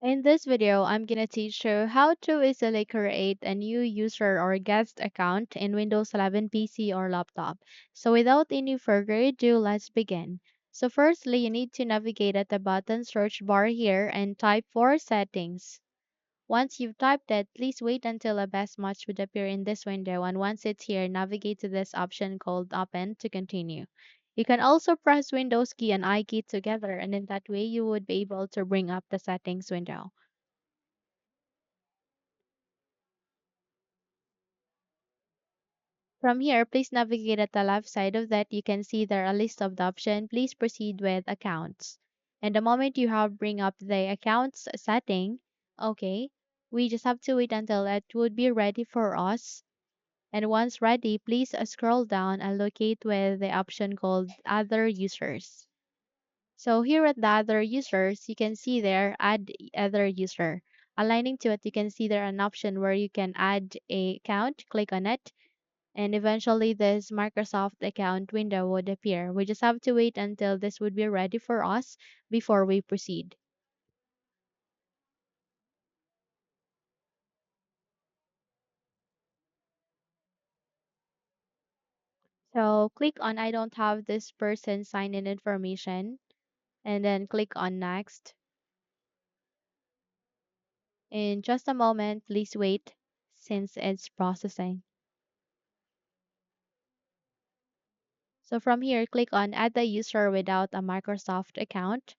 In this video, I'm gonna teach you how to easily create a new user or guest account in Windows 11 PC or laptop. So without any further ado, let's begin. So firstly, you need to navigate at the button search bar here and type for settings. Once you've typed it, please wait until a best match would appear in this window, and once it's here, navigate to this option called Open to continue. You can also press Windows key and I key together, and in that way you would be able to bring up the settings window. From here, please navigate at the left side of that. You can see there a list of the option. Please proceed with accounts. And the moment you have bring up the accounts setting, okay, we just have to wait until it would be ready for us. And once ready, please scroll down and locate with the option called other users. So here at the other users, you can see there add other user. Aligning to it, you can see there an option where you can add a account. Click on it and eventually this Microsoft account window would appear. We just have to wait until this would be ready for us before we proceed. So click on I don't have this person sign in information and then click on next. In just a moment, please wait since it's processing. So from here, click on add the user without a Microsoft account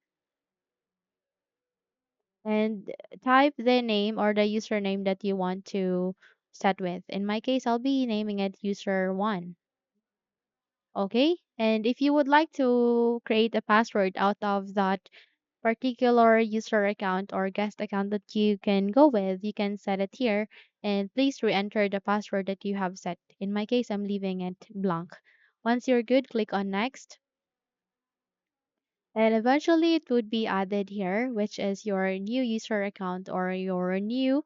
and type the name or the username that you want to set with. In my case, I'll be naming it user1. Okay, and if you would like to create a password out of that particular user account or guest account that you can go with, you can set it here and please re-enter the password that you have set. In my case, I'm leaving it blank. Once you're good, click on next and eventually it would be added here, which is your new user account or your new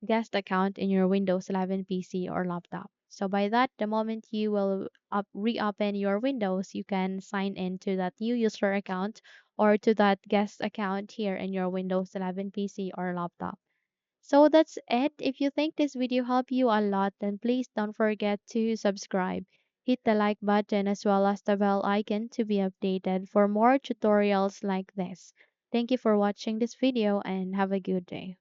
guest account in your Windows 11 PC or laptop. So by that, the moment you will reopen your Windows, you can sign in to that new user account or to that guest account here in your Windows 11 PC or laptop. So that's it. If you think this video helped you a lot, then please don't forget to subscribe. Hit the like button as well as the bell icon to be updated for more tutorials like this. Thank you for watching this video and have a good day.